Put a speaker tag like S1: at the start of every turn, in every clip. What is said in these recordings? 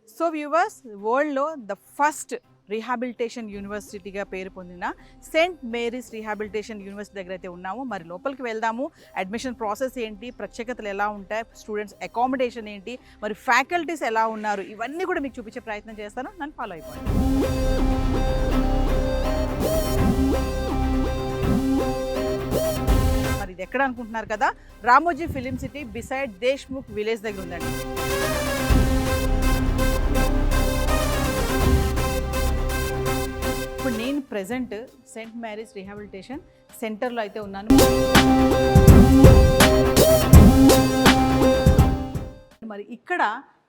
S1: So viewers, వరల్డ్లో the first rehabilitation యూనివర్సిటీగా పేరు పొందిన సెయింట్ మేరీస్ రీహాబిలిటేషన్ యూనివర్సిటీ దగ్గర అయితే ఉన్నాము. మరి లోపలికి వెళ్దాము. అడ్మిషన్ ప్రాసెస్ ఏంటి, ప్రత్యేకతలు ఎలా ఉంటాయి, స్టూడెంట్స్ అకామిడేషన్ ఏంటి, మరి ఫ్యాకల్టీస్ ఎలా ఉన్నారు, ఇవన్నీ కూడా మీకు చూపించే ప్రయత్నం చేస్తాను. నన్ను ఫాలో అయిపోండి. మరి ఇది ఎక్కడ అనుకుంటున్నారు కదా, Ramoji film city beside Deshmukh village దగ్గర ఉందండి. ఇప్పుడు నేను ప్రెజెంట్ సెయింట్ మేరీస్ రీహాబిలిటేషన్ సెంటర్లో అయితే ఉన్నాను. మరి ఇక్కడ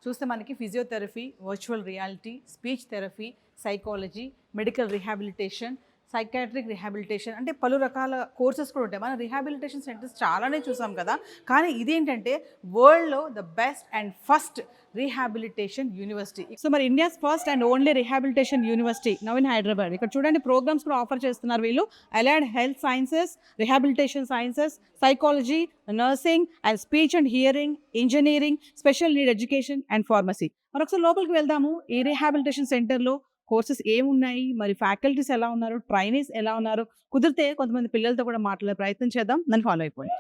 S1: చూస్తే మనకి physiotherapy, virtual reality, speech therapy, psychology, medical rehabilitation, psychiatric rehabilitation అంటే పలు రకాల కోర్సెస్ కూడా ఉంటాయి. మనం రీహాబిలిటేషన్ సెంటర్స్ చాలానే చూసాం కదా, కానీ ఇదేంటంటే వరల్డ్లో the best and first rehabilitation university. So మరి India's first and only rehabilitation university now in Hyderabad. ఇక్కడ చూడండి, ప్రోగ్రామ్స్ కూడా ఆఫర్ చేస్తున్నారు వీళ్ళు. Allied health sciences, rehabilitation sciences, psychology, nursing and speech and hearing, engineering, special need education and pharmacy. మరొకసారి లోపలికి వెళ్దాము. ఈ రీహాబిలిటేషన్ సెంటర్లో కోర్సెస్ ఏమున్నాయి, మరి ఫ్యాకల్టీస్ ఎలా ఉన్నారు, ట్రైనీస్ ఎలా ఉన్నారు, కుదిరితే కొంతమంది పిల్లలతో కూడా మాట్లాడే ప్రయత్నం చేద్దాం. నన్ను ఫాలో అయిపోండి.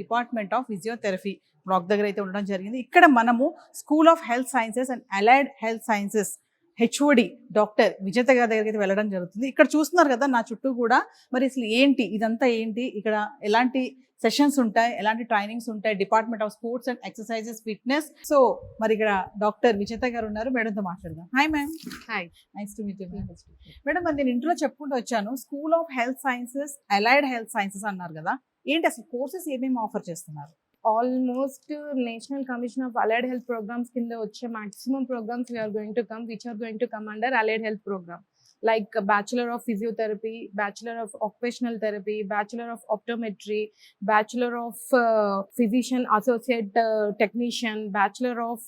S1: డిపార్ట్మెంట్ ఆఫ్ ఫిజియోథెరపీ బ్లాక్ దగ్గర అయితే ఉండడం జరిగింది. ఇక్కడ మనము school of health sciences and allied health sciences HOD doctor విజేత గారి దగ్గరికి అయితే వెళ్ళడం జరుగుతుంది. ఇక్కడ చూస్తున్నారు కదా నా చుట్టూ కూడా, మరి అసలు ఏంటి ఇదంతా, ఏంటి ఇక్కడ ఎలాంటి సెషన్స్ ఉంటాయి, ఎలాంటి ట్రైనింగ్స్ ఉంటాయి, department of sports and exercises fitness. So మరి ఇక్కడ డాక్టర్ విజేత గారు ఉన్నారు, మేడంతో మాట్లాడదాం. Hi ma'am.
S2: Hi,
S1: nice to meet you madam. మరి నేను ఇంట్లో చెప్పుకుంటూ వచ్చాను, school of health sciences, allied health sciences అన్నారు కదా, ఏంటి అసలు కోర్సెస్ ఏమేమి ఆఫర్ చేస్తున్నారు?
S2: Almost national commission of allied health programs కింద వచ్చే maximum programs we are going to come, which are going to come under allied health programme, like Bachelor of Physiotherapy, Bachelor of Occupational Therapy, Bachelor of Optometry, Bachelor of Physician Associate Technician, Bachelor of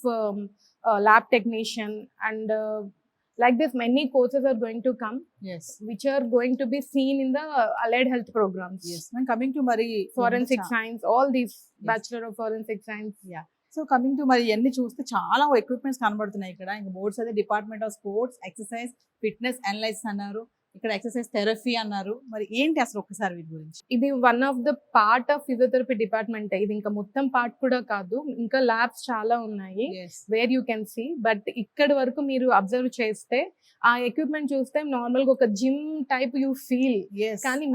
S2: Lab Technician, and like this many courses are going to come,
S1: yes,
S2: which are going to be seen in the allied health programs.
S1: yes, and coming to మరి
S2: Forensic science, all these, Bachelor of Forensic Science.
S1: Yeah. So coming to మరి ఇవన్నీ చూస్తే చాలా equipments కనబడుతున్నాయి ఇక్కడ. ఇంకా boards అయితే department of sports, exercise, fitness analysis అన్నారు, ఇక్కడ ఎక్సర్సైజ్ థెరపీ అన్నారు. మరి ఏంటి అసలు ఒక్కసారి వీటి గురించి?
S2: ఇది one of the part of physiotherapy department. ఇది ఇంకా మొత్తం పార్ట్ కూడా కాదు, ఇంకా ల్యాబ్స్ చాలా ఉన్నాయి where you can see. But ఇక్కడ వరకు మీరు అబ్జర్వ్ చేస్తే ఆ ఎక్విప్మెంట్ చూస్తే నార్మల్ గా ఒక జిమ్ టైప్ యూ ఫీల్, కానీ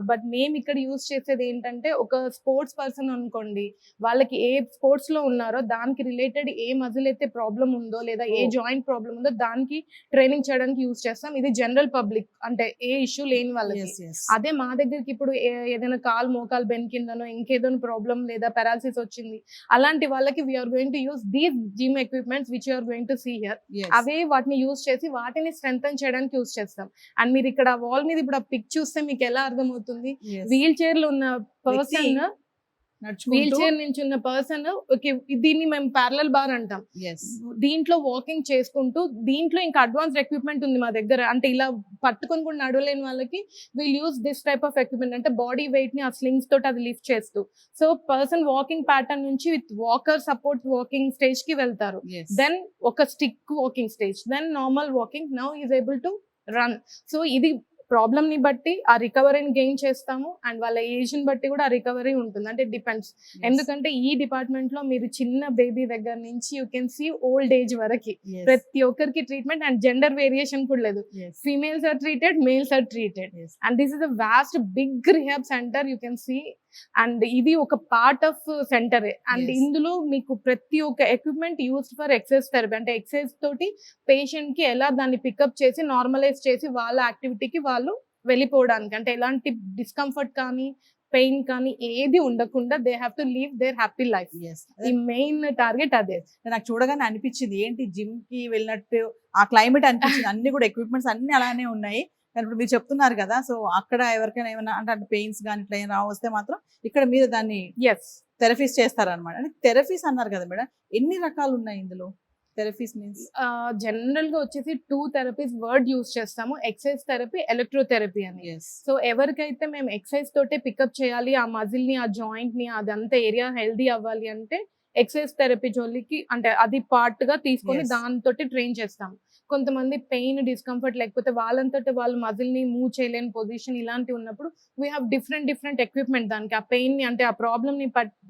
S2: బట్ మేము ఇక్కడ యూజ్ చేసేది ఏంటంటే, ఒక స్పోర్ట్స్ పర్సన్ అనుకోండి, వాళ్ళకి ఏ స్పోర్ట్స్ లో ఉన్నారో దానికి రిలేటెడ్ ఏ మజిల్ అయితే ప్రాబ్లం ఉందో లేదా ఏ జాయింట్ ప్రాబ్లం ఉందో దానికి ట్రైనింగ్ చేయడానికి యూజ్ చేస్తాం. ఇది జనరల్ పబ్లిక్, అంటే ఏ ఇష్యూ లేని వాళ్ళకి. అదే మా దగ్గరికి ఇప్పుడు ఏదైనా కాలు మోకాలు బెన్ కిందనో ఇంకేదో ప్రాబ్లం లేదా పారాలసిస్ వచ్చింది, అలాంటి వాళ్ళకి we are going to use these gym equipments which you are going to see here. అవే వాటిని యూజ్ చేసి వాటిని స్ట్రెంథన్ చేయడానికి యూజ్ చేస్తాం. అండ్ మీరు ఇక్కడ వాల్ మీద ఇప్పుడు ఆ పిక్ చూస్తే మీకు ఎలా అర్థమవుతుంది, వీల్ చైర్ లో ఉన్న పర్సన్, వీల్ చైర్ నుంచి ఉన్న పర్సన్, దీన్ని మేము ప్యారలల్ బార్ అంటాం, దీంట్లో వాకింగ్ చేసుకుంటూ, దీంట్లో ఇంకా అడ్వాన్స్డ్ ఎక్విప్మెంట్ ఉంది మా దగ్గర. అంటే ఇలా పట్టుకొని కూడా నడవలేని వాళ్ళకి we'll use this type of equipment, అంటే బాడీ వెయిట్ ని ఆ స్లింగ్స్ తోటి అది లిఫ్ట్ చేస్తూ, సో పర్సన్ వాకింగ్ ప్యాటర్న్ నుంచి with walker support walking stage కి వెళ్తారు, దెన్ ఒక stick walking stage, then normal walking, now is able to run. So ఇది ప్రాబ్లమ్ ని బట్టి ఆ రికవరీని గెయిన్ చేస్తాము, అండ్ వాళ్ళ ఏజ్ ని బట్టి కూడా ఆ రికవరీ ఉంటుంది. అంటే డిపెండ్స్, ఎందుకంటే ఈ డిపార్ట్మెంట్ లో మీరు చిన్న బేబీ దగ్గర నుంచి you can see old age వరకు ప్రతి ఒక్కరికి ట్రీట్మెంట్, అండ్ జెండర్ వేరియేషన్ కూడా లేదు. Females are treated, males are treated, and this is a vast big rehab centre you can see. And ఇది ఒక పార్ట్ ఆఫ్ సెంటర్, అండ్ ఇందులో మీకు ప్రతి ఒక్క equipment used for exercise therapy, అంటే exercise తోటి పేషెంట్ కి ఎలా దాన్ని పికప్ చేసి నార్మలైజ్ చేసి వాళ్ళ యాక్టివిటీకి వాళ్ళు వెళ్ళిపోవడానికి, అంటే ఎలాంటి డిస్కంఫర్ట్ కానీ పెయిన్ కానీ ఏది ఉండకుండా they have to live their happy life. ఈ మెయిన్ టార్గెట్ అదే.
S1: నాకు చూడగానే అనిపించింది, ఏంటి జిమ్ కి వెళ్ళినట్టు ఆ క్లైమేట్ అనిపించింది. అన్ని కూడా ఎక్విప్మెంట్స్ అన్ని అలానే ఉన్నాయి. కానీ ఇప్పుడు మీరు చెప్తున్నారు కదా, సో అక్కడ ఎవరికైనా ఏమైనా అంటే పెయిన్స్ కానీ ఇట్లా ఏమైనా వస్తే మాత్రం ఇక్కడ మీరు దాన్ని థెరపీస్ చేస్తారనమాట. అంటే థెరపీస్ అన్నారు కదా మేడం, ఎన్ని రకాలు ఉన్నాయి ఇందులో? థెరపీస్ మీన్స్
S2: జనరల్ గా వచ్చేసి 2 థెరపీస్ వర్డ్ యూస్ చేస్తాము, ఎక్సర్సైజ్ థెరపీ, ఎలక్ట్రోథెరపీ అని.
S1: ఎస్
S2: సో ఎవరికైతే మేము ఎక్సర్సైజ్ తోటే పికప్ చేయాలి, ఆ మజిల్ ని, ఆ జాయింట్ ని, అదంతా ఏరియా హెల్దీ అవ్వాలి అంటే ఎక్సర్సైజ్ థెరపీ జోలికి, అంటే అది పార్ట్ గా తీసుకొని
S1: Yes.
S2: దాంతో ట్రైన్ చేస్తాం. కొంతమంది పెయిన్, డిస్కంఫర్ట్ లేకపోతే వాళ్ళంతట వాళ్ళు మజిల్ ని మూవ్ చేయలేని పొజిషన్ ఇలాంటివి ఉన్నప్పుడు వీ హ్యావ్ డిఫరెంట్ ఎక్విప్మెంట్ దానికి, ఆ పెయిన్ ని అంటే ఆ ప్రాబ్లమ్ ని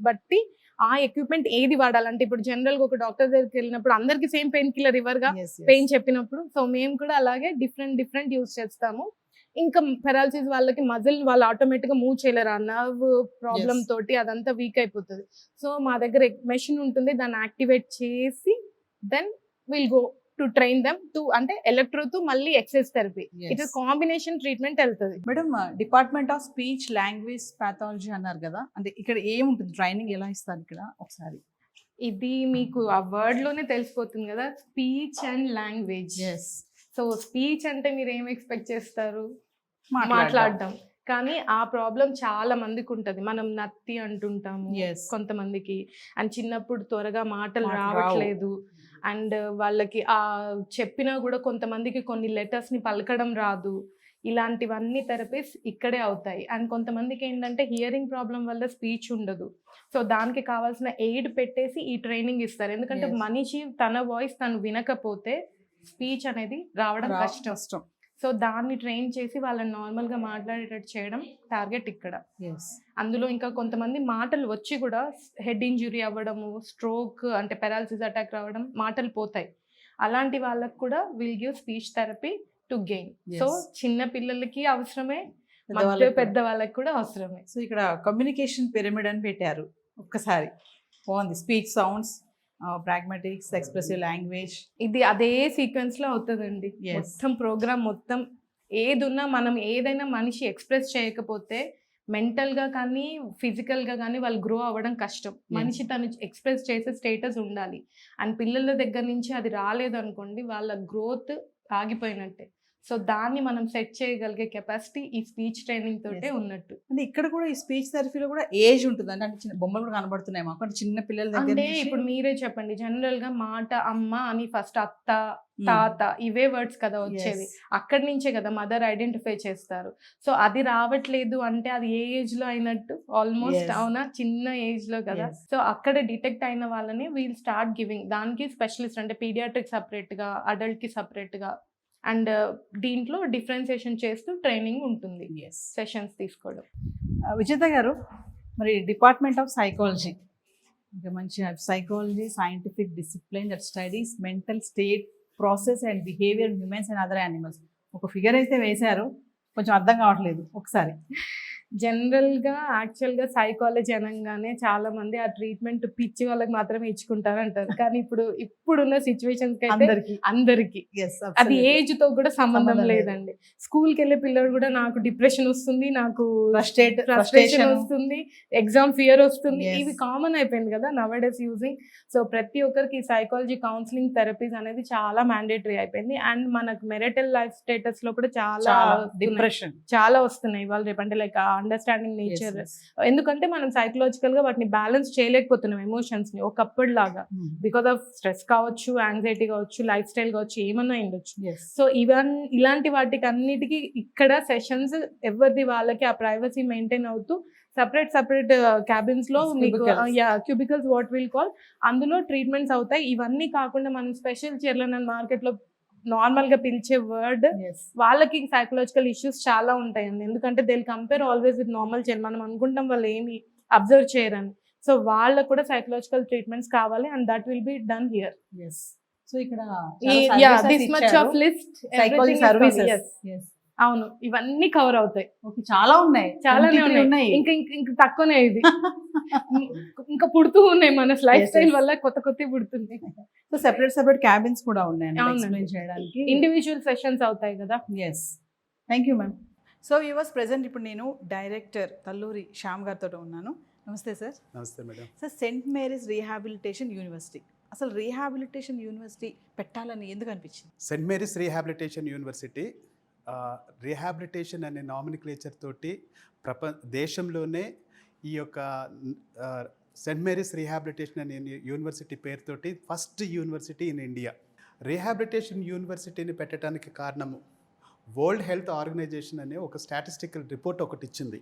S2: బట్టి ఆ ఎక్విప్మెంట్ ఏది వాడాలంటే, ఇప్పుడు జనరల్ గా ఒక డాక్టర్ దగ్గరికి వెళ్ళినప్పుడు అందరికి సేమ్ పెయిన్ కిల్లర్ ఇవ్వరుగా పెయిన్ చెప్పినప్పుడు. సో మేము కూడా అలాగే డిఫరెంట్ యూస్ చేస్తాము. ఇంకా పెరాలసిస్ వాళ్ళకి మజిల్ వాళ్ళు ఆటోమేటిక్ గా మూవ్ చేయలేరు, ఆ నర్వ్ ప్రాబ్లమ్
S1: Yes.
S2: తోటి అదంతా వీక్ అయిపోతుంది. సో మా దగ్గర మెషిన్ ఉంటుంది, దాన్ని యాక్టివేట్ చేసి then will go to train them to, అంటే ఎలక్ట్రోతో మళ్ళీ ఎక్సర్సైజ్ థెరపీ, ఇట్లా కాంబినేషన్ ట్రీట్మెంట్ వెళ్తుంది.
S1: Madam department of speech language pathology అన్నారు కదా, అంటే ఇక్కడ ఏముంటుంది, ట్రైనింగ్ ఎలా ఇస్తారు ఇక్కడ ఒకసారి?
S2: ఇది మీకు ఆ వర్డ్ లోనే తెలిసిపోతుంది కదా, speech and language.
S1: Yes
S2: so speech అంటే మీరు ఏం ఎక్స్పెక్ట్ చేస్తారు? మాట్లాడడం. కానీ ఆ ప్రాబ్లం చాలా మందికి ఉంటది. మనం నత్తి అంటుంటాము
S1: Yes.
S2: కొంతమందికి, అండ్ చిన్నప్పుడు త్వరగా మాటలు
S1: మాటలు
S2: రావట్లేదు, అండ్ వాళ్ళకి ఆ చెప్పినా కూడా కొంతమందికి కొన్ని లెటర్స్ ని పలకడం రాదు. ఇలాంటివన్నీ థెరపీస్ ఇక్కడే అవుతాయి. అండ్ కొంతమందికి ఏంటంటే హియరింగ్ ప్రాబ్లం వల్ల స్పీచ్ ఉండదు. సో దానికి కావాల్సిన ఎయిడ్ పెట్టేసి ఈ ట్రైనింగ్ ఇస్తారు. ఎందుకంటే
S1: Yes.
S2: మనిషి తన వాయిస్ తను వినకపోతే స్పీచ్ అనేది రావడం కష్టం. సో దాన్ని ట్రైన్ చేసి వాళ్ళని నార్మల్ గా మాట్లాడేటట్టు చేయడం టార్గెట్ ఇక్కడ.
S1: ఎస్
S2: అందులో ఇంకా కొంతమంది మాటలు వచ్చి కూడా హెడ్ ఇంజురీ అవ్వడము, స్ట్రోక్ అంటే పెరాలసిస్ అటాక్ రావడం, మాటలు పోతాయి. అలాంటి వాళ్ళకు కూడా will give speech therapy to gain. So
S1: Yes.
S2: చిన్న పిల్లలకి అవసరమే,
S1: పెద్దవాళ్ళకి కూడా.
S2: పెద్ద వాళ్ళకి కూడా అవసరమే.
S1: సో ఇక్కడ కమ్యూనికేషన్ పిరమిడ్ అని పెట్టారు, ఒక్కసారి బాగుంది. Speech sounds, pragmatics, expressive language.
S2: ఇది అదే సీక్వెన్స్ లో అవుతుందండి.
S1: Yes.
S2: మొత్తం ప్రోగ్రామ్ మొత్తం ఏదున్నా మనం ఏదైనా మనిషి ఎక్స్ప్రెస్ చేయకపోతే మెంటల్ గా కానీ ఫిజికల్ గా కానీ వాళ్ళు గ్రో అవ్వడం కష్టం. మనిషి తను ఎక్స్ప్రెస్ చేసే స్టేటస్ ఉండాలి. అండ్ పిల్లల దగ్గర నుంచి అది రాలేదు అనుకోండి, వాళ్ళ గ్రోత్ ఆగిపోయినట్టే. సో దాన్ని మనం సెట్ చేయగలిగే కెపాసిటీ ఈ స్పీచ్ ట్రైనింగ్ తోటే
S1: Yes.
S2: ఉన్నట్టు.
S1: అంటే ఇక్కడ కూడా ఈ స్పీచ్ థెరపీలో కూడా ఏజ్ ఉంటుంది అంటే చిన్న బొమ్మలు కూడా కనబడుతున్నాయి మాకు, అంటే చిన్న పిల్లల దగ్గర
S2: అంటే
S1: నుంచి.
S2: ఇప్పుడు మీరే చెప్పండి, జనరల్ గా మాట అమ్మ అని ఫస్ట్ అత్త, తాత ఇవే వర్డ్స్ కదా వచ్చేది.
S1: Yes.
S2: అక్కడి నుంచే కదా మదర్ ఐడెంటిఫై చేస్తారు. సో అది రావట్లేదు అంటే అది ఏ ఏజ్ లో అయినట్టు, ఆల్మోస్ట్
S1: Yes.
S2: అవునా, చిన్న ఏజ్ లో కదా.
S1: Yes.
S2: సో అక్కడ డిటెక్ట్ అయిన వాళ్ళని వీల్ స్టార్ట్ గివింగ్, దానికి స్పెషలిస్ట్ అంటే పీడియాట్రిక్ సపరేట్ గా, అడల్ట్ కి సపరేట్ గా, అండ్ దీంట్లో డిఫరెన్సియేషన్ చేస్తూ ట్రైనింగ్ ఉంటుంది,
S1: Yes.
S2: సెషన్స్ తీసుకోవడం.
S1: విజేత గారు, మరి డిపార్ట్మెంట్ ఆఫ్ సైకాలజీ, ఇంకా మంచి psychology scientific discipline that studies mental state, process and behaviour humans and other animals. ఒక ఫిగర్ అయితే వేశారు, కొంచెం అర్థం కావట్లేదు ఒకసారి.
S2: జనరల్ గా యాక్చువల్ గా సైకాలజీ అనగానే చాలా మంది ఆ ట్రీట్మెంట్ పిచ్చి వాళ్ళకి మాత్రమే ఇచ్చుకుంటారు అంటారు. కానీ ఇప్పుడున్న సిచ్యువేషన్స్ కి అయితే
S1: అందరికి
S2: అందరికి అది ఏజ్ తో కూడా సంబంధం
S1: సంబంధం లేదు.
S2: లేదండి. స్కూల్ కి వెళ్ళే పిల్లలు కూడా నాకు డిప్రెషన్ వస్తుంది, నాకు ఫ్రస్ట్రేషన్
S1: ఫ్రస్ట్రేషన్
S2: వస్తుంది, ఎగ్జామ్ ఫియర్ వస్తుంది,
S1: Yes.
S2: ఇవి కామన్ అయిపోయింది కదా నవడేస్ యూజింగ్. సో ప్రతి ఒక్కరికి సైకాలజీ కౌన్సిలింగ్ థెరపీస్ అనేది చాలా మ్యాండేటరీ అయిపోయింది. అండ్ మనకు మెరిటల్ లైఫ్ స్టేటస్ లో కూడా చాలా
S1: డిప్రెషన్.
S2: చాలా వస్తున్నాయి ఇవాళ రేపు, అంటే లైక్ అండర్స్టాండింగ్ నేచర్. ఎందుకంటే మనం సైకలాజికల్ గా వాటిని బ్యాలెన్స్ చేయలేకపోతున్నాం ఎమోషన్స్ ని ఒకప్పటిలాగా, బికాస్ ఆఫ్ స్ట్రెస్ కావచ్చు, యాంగ్జైటీ కావచ్చు, లైఫ్ స్టైల్ కావచ్చు, ఏమన్నా ఉండొచ్చు. సో ఇలాంటి వాటికి అన్నిటికీ ఇక్కడ సెషన్స్ ఎవరిది వాళ్ళకి ఆ ప్రైవసీ మెయింటైన్ అవుతూ సపరేట్ క్యాబిన్స్ లో మీకు క్యూబికల్స్ వాట్ విల్ కాల్, అందులో ట్రీట్మెంట్స్ అవుతాయి. ఇవన్నీ కాకుండా మనం స్పెషల్ చైర్లను మార్కెట్ లో నార్మల్ గా పిలిచే వర్డ్, వాళ్ళకి సైకలాజికల్ ఇష్యూస్ చాలా ఉంటాయండి. ఎందుకంటే they will compare always with normal chair, మనం అనుకుంటాం వాళ్ళు ఏమి అబ్జర్వ్ చేయరని. సో వాళ్ళకు కూడా సైకలాజికల్ ట్రీట్మెంట్స్ కావాలి, and that will be done here.
S1: So ఇక్కడ
S2: this much of list
S1: psychology services.
S2: అవును, ఇవన్నీ కవర్ అవుతాయి.
S1: చాలా ఉన్నాయి,
S2: చాలానే ఉన్నాయి. ఇంకా తక్కువనే ఇది. ఇంకా పుడుతూ ఉన్నాయి, మన లైఫ్ స్టైల్ వల్ల కొత్త పుడుతుంది.
S1: సో సెపరేట్ క్యాబిన్స్ కూడా ఉన్నాయి ఎక్స్ప్లెయిన్ చేయడానికి.
S2: ఇండివిజువల్ సెషన్స్ అవుతాయి కదా.
S1: Yes, thank you ma'am. So yours present ఇప్పుడు నేను డైరెక్టర్ తల్లూరి శ్యామ్ గారితో ఉన్నాను. నమస్తే సార్.
S3: నమస్తే madam.
S1: Sir, Saint Mary's rehabilitation university, అసలు రీహాబిలిటేషన్ యూనివర్సిటీ పెట్టాలని ఎందుకు అనిపించింది?
S3: Saint Mary's rehabilitation university rehabilitation అనే నామినిక్లేచర్ తోటి దేశంలోనే ఈ యొక్క సెయింట్ మేరీస్ రీహాబిలిటేషన్ అనే యూనివర్సిటీ పేరుతోటి first university in India. Rehabilitation యూనివర్సిటీని పెట్టడానికి కారణము వరల్డ్ హెల్త్ ఆర్గనైజేషన్ అనే ఒక స్టాటిస్టికల్ రిపోర్ట్ ఒకటి ఇచ్చింది.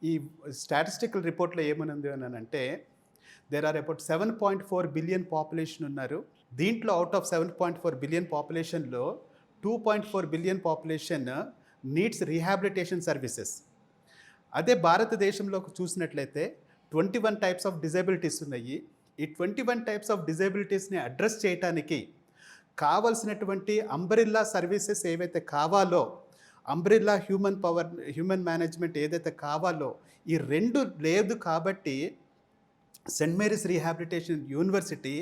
S3: ఈ స్టాటిస్టికల్ రిపోర్ట్లో ఏమనుంది అని అంటే there are about 7.4 billion population ఉన్నారు. దీంట్లో అవుట్ ఆఫ్ 7.4 బిలియన్ పాపులేషన్లో 2.4 billion population needs rehabilitation services. అదే భారతదేశంలో చూసినట్లయితే 21 టైప్స్ ఆఫ్ డిజేబిలిటీస్ ఉన్నాయి. ఈ 21 టైప్స్ ఆఫ్ డిజేబిలిటీస్ని అడ్రస్ చేయడానికి కావాల్సినటువంటి అంబ్రిల్లా సర్వీసెస్ ఏవైతే కావాలో, అంబ్రిల్లా హ్యూమన్ మేనేజ్మెంట్ ఏదైతే కావాలో ఈ రెండు లేదు. కాబట్టి సెయింట్ మేరీస్ రీహాబిలిటేషన్ యూనివర్సిటీ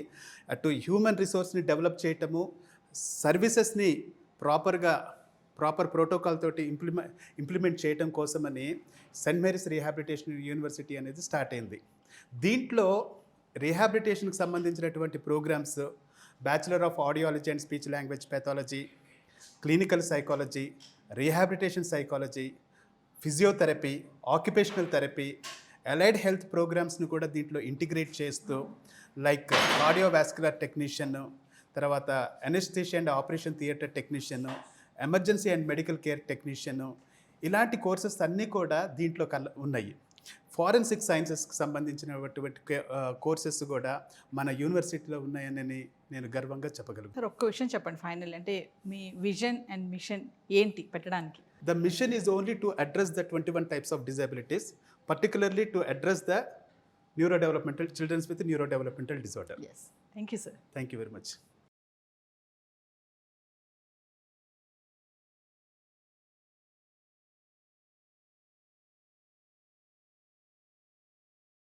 S3: అటు హ్యూమన్ రిసోర్స్ని డెవలప్ చేయటము, సర్వీసెస్ని ప్రాపర్ ప్రోటోకాల్ తోటి ఇంప్లిమెంట్ చేయటం కోసమని సెయింట్ మేరీస్ రీహాబిలిటేషన్ యూనివర్సిటీ అనేది స్టార్ట్ అయింది. దీంట్లో రీహాబిలిటేషన్కి సంబంధించినటువంటి programmes bachelor of audiology and speech language pathology, clinical psychology, rehabilitation psychology, physiotherapy, occupational therapy, allied health ప్రోగ్రామ్స్ని కూడా దీంట్లో ఇంటిగ్రేట్ చేస్తూ లైక్ కార్డియోవాస్కులర్ టెక్నీషియన్, తర్వాత anaesthesia and operation theatre technician, emergency and medical care technician, ఇలాంటి courses అన్నీ కూడా దీంట్లో ఉన్నాయి. ఫారెన్సిక్ సైన్సెస్కి సంబంధించినటువంటి కోర్సెస్ కూడా మన యూనివర్సిటీలో ఉన్నాయని నేను గర్వంగా చెప్పగలను.
S1: సార్ ఒక్క విషయం చెప్పండి ఫైనల్, అంటే మీ విజన్ అండ్ మిషన్ ఏంటి పెట్టడానికి?
S3: The mission is only to address the 21 types of disabilities, particularly to address the children with neurodevelopmental disorder.
S1: Yes. Thank you, sir.
S3: Thank you very much.